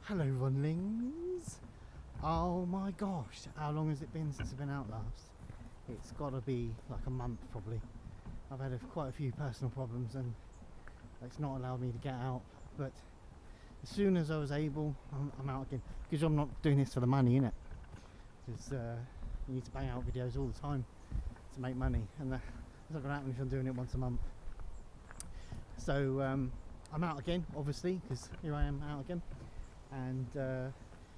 Hello, Runlings. Oh my gosh, how long has it been since I've been out last? It's got to be like a month probably. I've had quite a few personal problems and it's not allowed me to get out, but as soon as I was able, I'm out again. Because I'm not doing this for the money, innit? Because you need to bang out videos all the time to make money, and that's not going to happen if I'm doing it once a month. So I'm out again, obviously, because here I am out again. And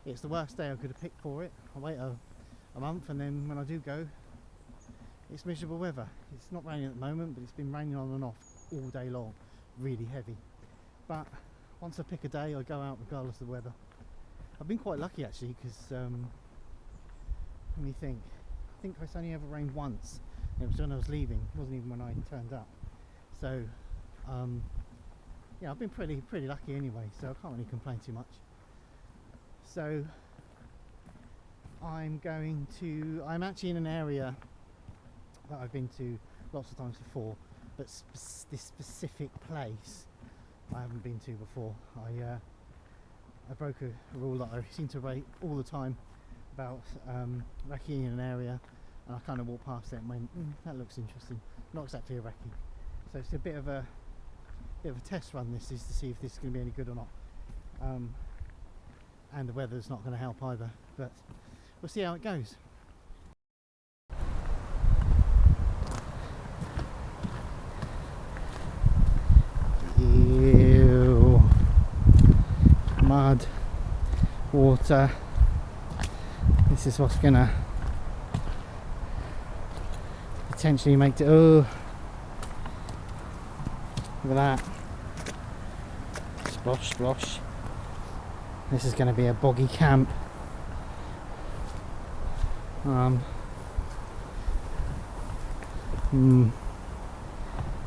it's the worst day I could have picked for it. I wait a month, and then when I do go, it's miserable weather. It's not raining at the moment, but it's been raining on and off all day long, really heavy. But once I pick a day, I go out regardless of the weather. I've been quite lucky actually, because let me think. I think it's only ever rained once. It was when I was leaving. It wasn't even when I turned up. So yeah, I've been pretty lucky anyway. So I can't really complain too much. So I'm actually in an area that I've been to lots of times before, but this specific place I haven't been to before. I broke a rule that I seem to break all the time about recceing in an area, and I kind of walked past it and went, that looks interesting. Not exactly a recce. So it's a bit of a test run. This is to see if this is going to be any good or not. And the weather's not going to help either, but we'll see how it goes. Ew. Mud, water. This is what's going to potentially make it. Oh, look at that. Splosh, splosh. This is going to be a boggy camp.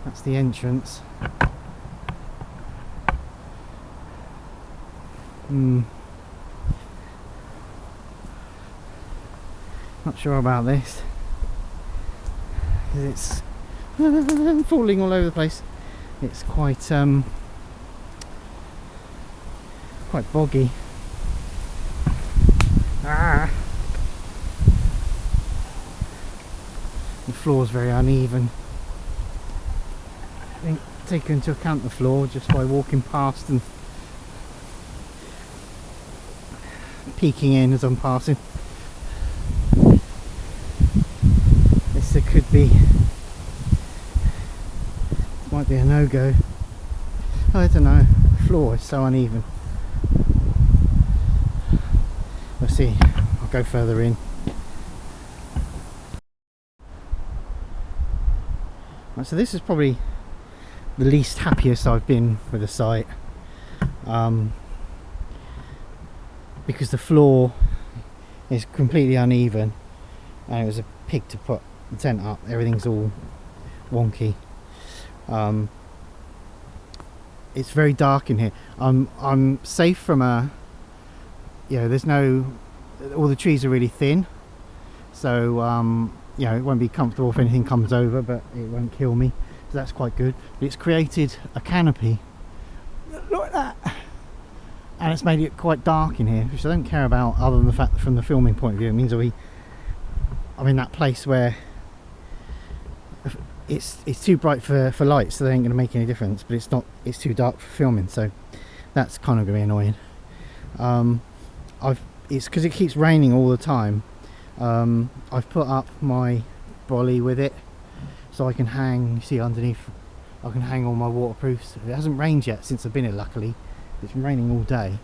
That's the entrance. Not sure about this, because it's falling all over the place. It's quite boggy. The floor's very uneven. I think take into account the floor just by walking past and peeking in as I'm passing. This could be, might be a no-go. I don't know. The floor is so uneven. We'll see. I'll go further in. Right, so this is probably the least happiest I've been with the site, because the floor is completely uneven and it was a pig to put the tent up. Everything's all wonky. It's very dark in here. I'm safe from there's no, all the trees are really thin, so it won't be comfortable if anything comes over, but it won't kill me, so that's quite good. But it's created a canopy, look at that, and it's made it quite dark in here, which I don't care about, other than the fact that from the filming point of view it means I'm in that place where it's too bright for light, so they ain't going to make any difference, but it's too dark for filming, so that's kind of going to be annoying. It's because it keeps raining all the time. I've put up my brolly with it, so I can hang, you see underneath, I can hang all my waterproofs. It hasn't rained yet since I've been here, luckily. It's been raining all day,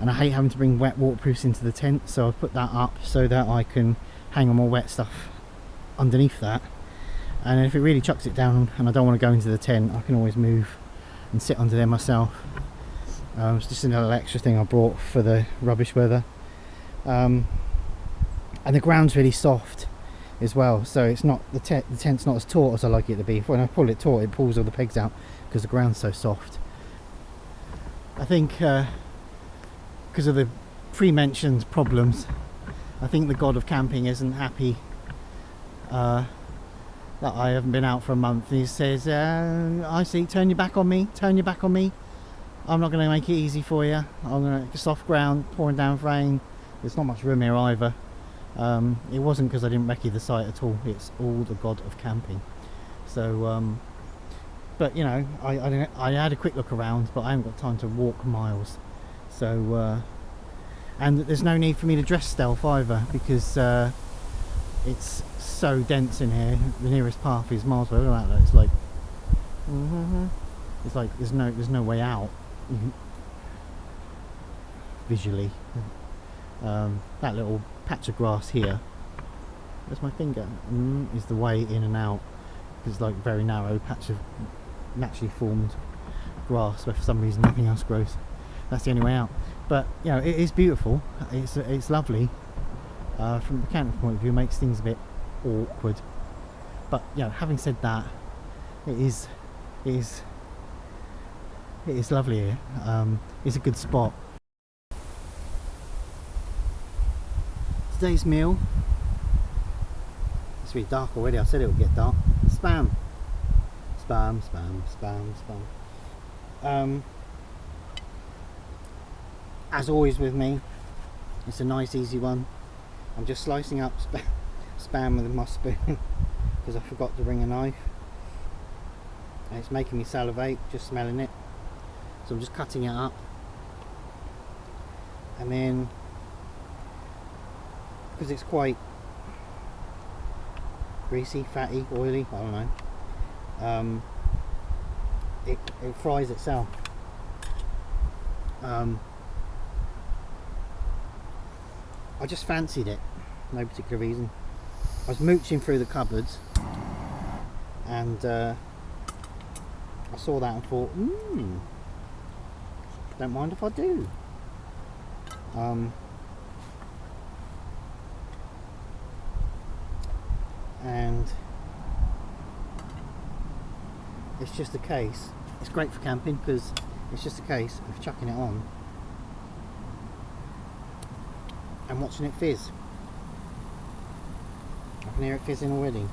and I hate having to bring wet waterproofs into the tent, so I've put that up so that I can hang all my wet stuff underneath that. And if it really chucks it down and I don't want to go into the tent, I can always move and sit under there myself. It's just another extra thing I brought for the rubbish weather. And the ground's really soft as well, so it's not the tent's not as taut as I like it to be. When I pull it taut, it pulls all the pegs out because the ground's so soft. I think because of the pre-mentioned problems, I think the god of camping isn't happy that I haven't been out for a month. He says, I see, turn your back on me, turn your back on me. I'm not going to make it easy for you. I'm going to soft ground, pouring down rain. There's not much room here either. It wasn't because I didn't recce the site at all. It's all the god of camping. So, but you know, I had a quick look around, but I haven't got time to walk miles. So, and there's no need for me to dress stealth either, because it's so dense in here. The nearest path is miles away. Look at that. It's like there's no way out visually. That little patch of grass here, where's my finger, is the way in and out. It's like a very narrow patch of naturally formed grass where for some reason nothing else grows. That's the only way out. But you know, it is beautiful. It's lovely. From the mechanical point of view, it makes things a bit awkward. But you know, having said that, it is lovely here. It's a good spot. Today's meal. It's really dark already. I said it would get dark. Spam. As always with me, it's a nice easy one. I'm just slicing up spam with my spoon because I forgot to bring a knife, and it's making me salivate just smelling it. So I'm just cutting it up, and then because it's quite greasy, fatty, oily, I don't know, it fries itself. I just fancied it, no particular reason. I was mooching through the cupboards and I saw that and thought, don't mind if I do. And it's just a case, it's great for camping because it's just a case of chucking it on and watching it fizz. I can hear it fizzing already.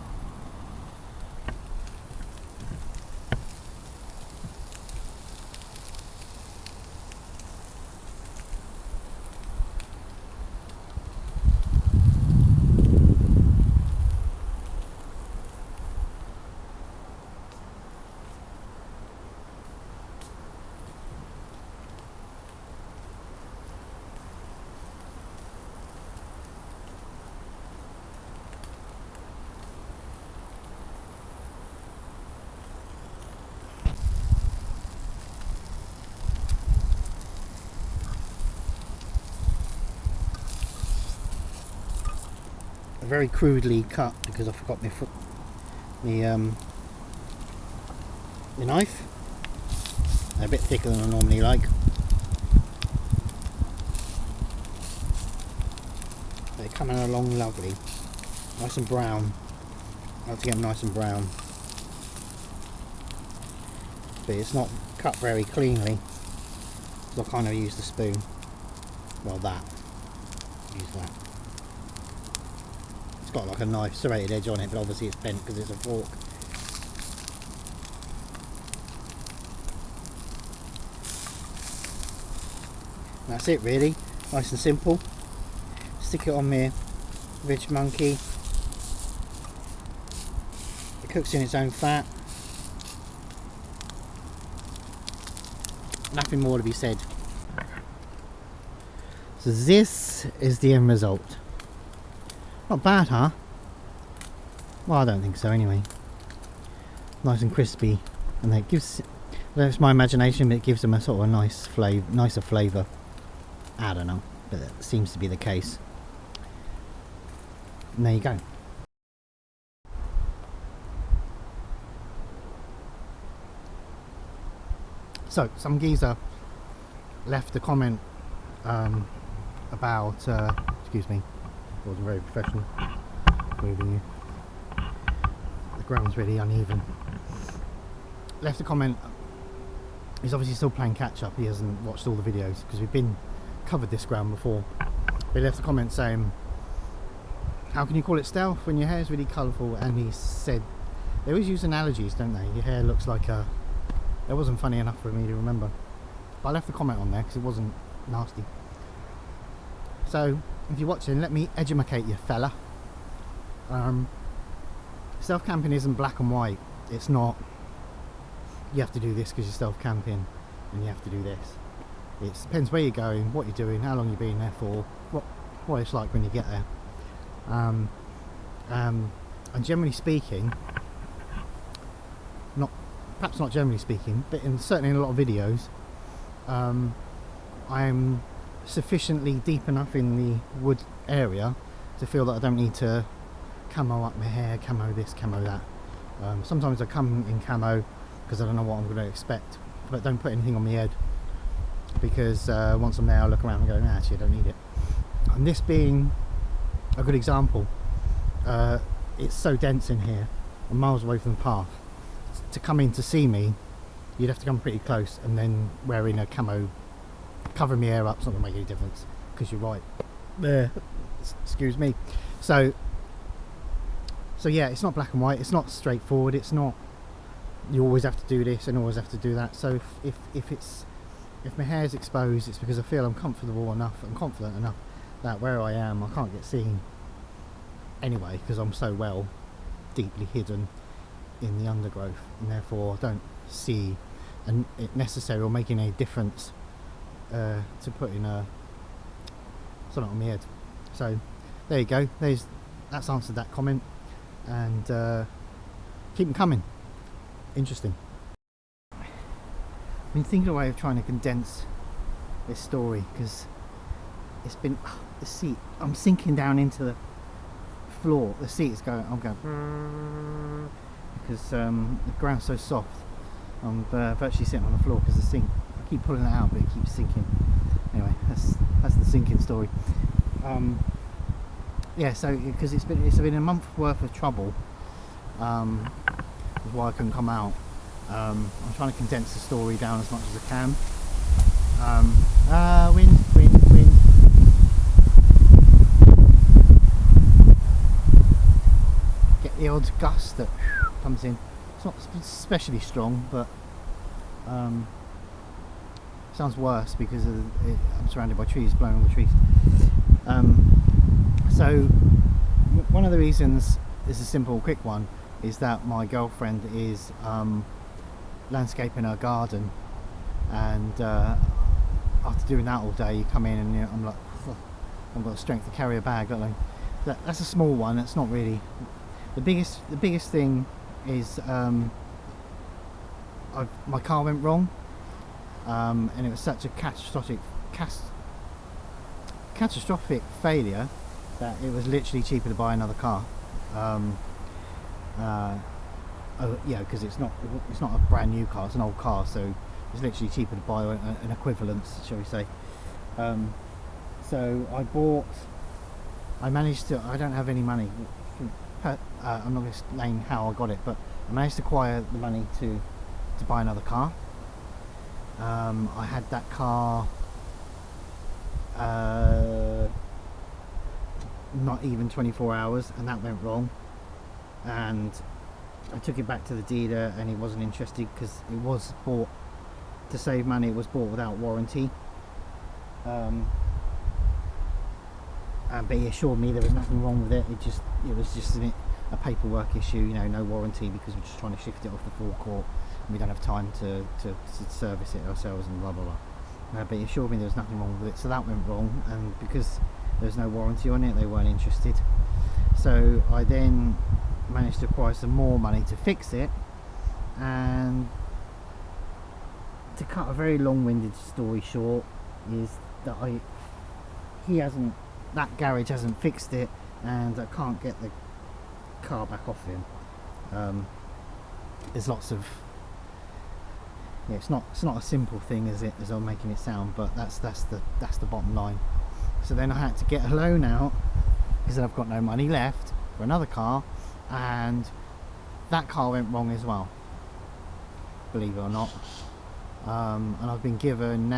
Very crudely cut because I forgot my knife. A bit thicker than I normally like. They're coming along lovely, nice and brown. I like to get them nice and brown, but it's not cut very cleanly, so I kind of use the spoon. Well, use that. It's got like a nice serrated edge on it, but obviously it's bent because it's a fork. And that's it really, nice and simple. Stick it on my Ridge Monkey. It cooks in its own fat. Nothing more to be said. So this is the end result. Not bad, huh? Well, I don't think so anyway. Nice and crispy, and it gives, that's my imagination, but it gives them a sort of a nice nicer flavour. I don't know, but it seems to be the case. And there you go. So, some geezer left a comment about, excuse me, wasn't very professional, moving you. The ground's really uneven. Left a comment. He's obviously still playing catch up. He hasn't watched all the videos because we've covered this ground before. But he left a comment saying, how can you call it stealth when your hair is really colourful? And he said, they always use analogies, don't they? Your hair looks like a, that wasn't funny enough for me to remember, But I left the comment on there because it wasn't nasty. So if you're watching, let me educate you, fella. Stealth camping isn't black and white. It's not, you have to do this because you're stealth camping and you have to do this. It depends where you're going, what you're doing, how long you've been there for, what it's like when you get there. And generally speaking, perhaps not generally speaking, but certainly in a lot of videos, I'm sufficiently deep enough in the wood area to feel that I don't need to camo up my hair, camo this, camo that. Sometimes I come in camo because I don't know what I'm going to expect, but don't put anything on my head, because once I'm there I'll look around and go, nah, actually I don't need it. And this being a good example, it's so dense in here, I'm miles away from the path. To come in to see me, you'd have to come pretty close, and then wearing a camo covering my hair up, it's not going to make any difference, because you're right there. Excuse me. So yeah, it's not black and white, it's not straightforward, it's not you always have to do this and always have to do that. So if my hair's exposed, it's because I feel I'm comfortable enough and confident enough that where I am I can't get seen anyway, because I'm so well deeply hidden in the undergrowth, and therefore I don't see it necessary or making any difference to putting something on my head. So there you go, that's answered that comment, and keep them coming. Interesting. I've been thinking a way of trying to condense this story, because it's been the seat, I'm sinking down into the floor, the seat is going, I'm going because the ground's so soft. I'm virtually sitting on the floor because the sink, I keep pulling it out but it keeps sinking. Anyway, that's the sinking story. Yeah, so because it's been a month worth of trouble, is why I couldn't come out. I'm trying to condense the story down as much as I can. Wind. Get the odd gust that comes in. It's not especially strong, but sounds worse because I'm surrounded by trees, blowing all the trees. So one of the reasons is a simple, quick one, is that my girlfriend is landscaping her garden, and after doing that all day, you come in and I'm like, I've got the strength to carry a bag. That's a small one. That's not really the biggest thing. Is my car went wrong, and it was such a catastrophic failure that it was literally cheaper to buy another car. Yeah, because it's not a brand new car, it's an old car, so it's literally cheaper to buy an equivalence, shall we say. So I managed to, I don't have any money, I'm not going to explain how I got it, but I managed to acquire the money to buy another car. I had that car not even 24 hours, and that went wrong, and I took it back to the dealer and he wasn't interested because it was bought to save money. It was bought without warranty, but he assured me there was nothing wrong with it. It was just a paperwork issue, no warranty, because we're just trying to shift it off the forecourt and we don't have time to service it ourselves and blah blah blah. But he assured me there was nothing wrong with it, so that went wrong, and because there was no warranty on it, they weren't interested. So I then managed to acquire some more money to fix it, and to cut a very long-winded story short, is that that garage hasn't fixed it, and I can't get the car back off him. There's lots of, yeah, it's not a simple thing as I'm making it sound, but that's the bottom line. So then I had to get a loan out because I've got no money left for another car, and that car went wrong as well, believe it or not. And I've been given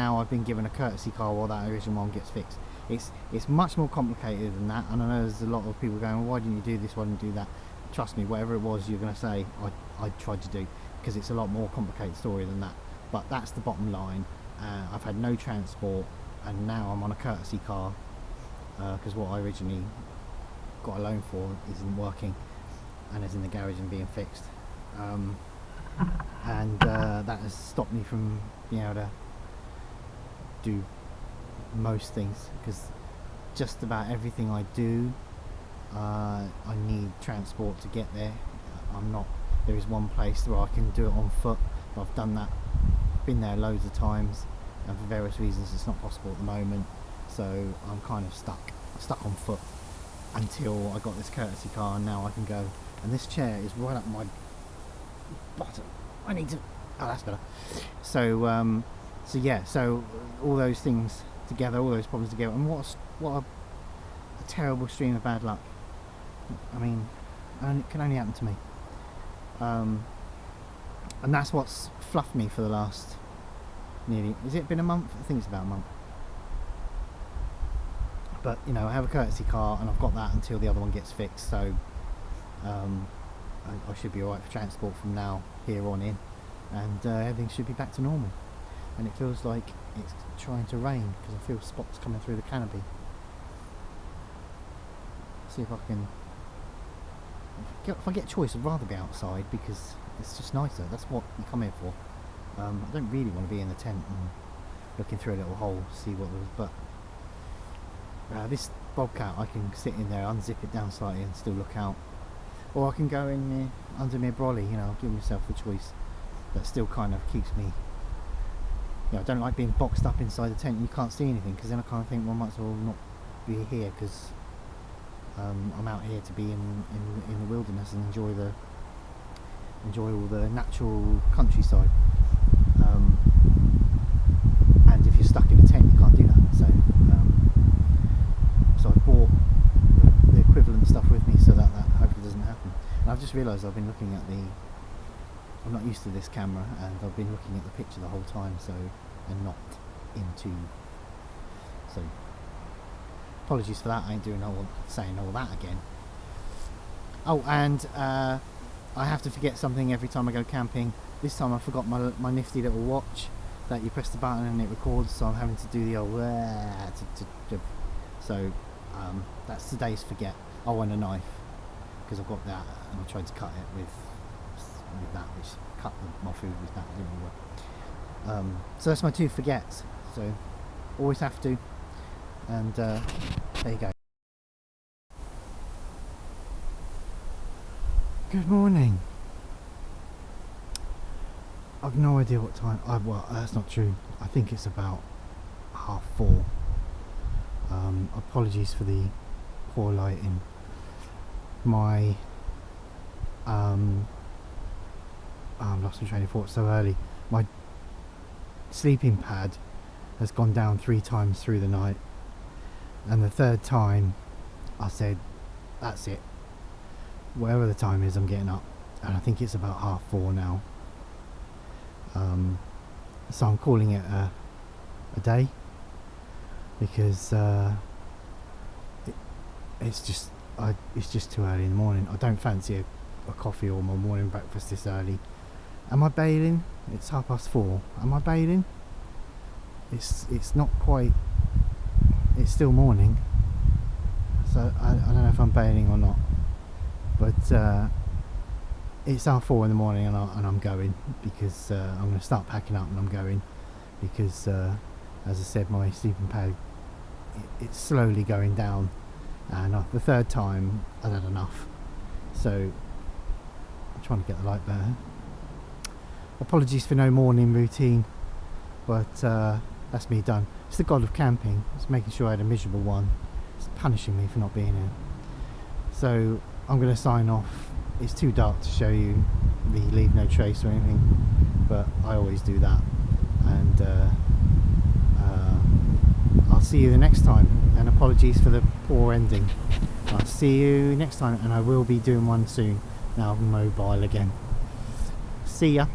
a courtesy car while that original one gets fixed. It's much more complicated than that, and I know there's a lot of people going, well, why didn't you do this, why didn't you do that? Trust me, whatever it was you're going to say, I tried to do, because it's a lot more complicated story than that. But that's the bottom line. I've had no transport, and now I'm on a courtesy car because what I originally got a loan for isn't working and is in the garage and being fixed, and that has stopped me from being able to do most things, because just about everything I do, I need transport to get there. There is one place where I can do it on foot, but I've done that, been there loads of times, and for various reasons it's not possible at the moment, so I'm kind of stuck on foot until I got this courtesy car, and now I can go. And this chair is right up my bottom. I need to, oh, that's better. So yeah, so all those things together, all those problems together, and what a terrible stream of bad luck. I mean, it can only happen to me. And that's what's fluffed me for the last has it been a month? I think it's about a month. But you know, I have a courtesy car and I've got that until the other one gets fixed, so I should be alright for transport from now here on in, and everything should be back to normal. And it feels like it's trying to rain because I feel spots coming through the canopy. See if I can, if I get a choice, I'd rather be outside because it's just nicer. That's what you come here for. I don't really want to be in the tent and looking through a little hole to see what there was, but this bobcat, I can sit in there, unzip it down slightly and still look out, or I can go in under my brolly. You know, give myself a choice that still kind of keeps me, you know, I don't like being boxed up inside the tent and you can't see anything, because then I kind of think, well, I might as well not be here, because I'm out here to be in the wilderness and enjoy all the natural countryside, and if you're stuck in a tent you can't do that, so I bought the equivalent stuff with me so that hopefully doesn't happen. And I've just realised I've been looking at I'm not used to this camera, and I've been looking at the picture the whole time, and not into, so apologies for that. I ain't saying all that again. Oh, and I have to forget something every time I go camping. This time I forgot my nifty little watch that you press the button and it records, so I'm having to do the old so that's today's forget. Oh, and a knife, because I've got that, and I tried to cut it with that, which cut my food with that, didn't really work. So that's my two forgets, so always have to, and there you go. Good morning. I've no idea what time. Well, that's not true. I think it's about 4:30. Apologies for the poor lighting. My I've lost my train of thought so early. My sleeping pad has gone down 3 times through the night, and the third time I said, that's it. Whatever the time is, I'm getting up, and I think it's about 4:30 now. So I'm calling it a day, because it's just too early in the morning. I don't fancy a coffee or my morning breakfast this early. Am I bailing? It's 4:30. Am I bailing? It's not quite. It's still morning, so I don't know if I'm bailing or not. But it's 4:30 in the morning, and I'm going, because I'm going to start packing up, and I'm going because, as I said, my sleeping pad, it's slowly going down, and the third time I've had enough. So I'm trying to get the light better. Apologies for no morning routine, but that's me done. It's the god of camping. It's making sure I had a miserable one. It's punishing me for not being here. So I'm going to sign off. It's too dark to show you the leave no trace or anything, but I always do that. And I'll see you the next time, and apologies for the poor ending. I'll see you next time, and I will be doing one soon. Now I'm mobile again. See ya.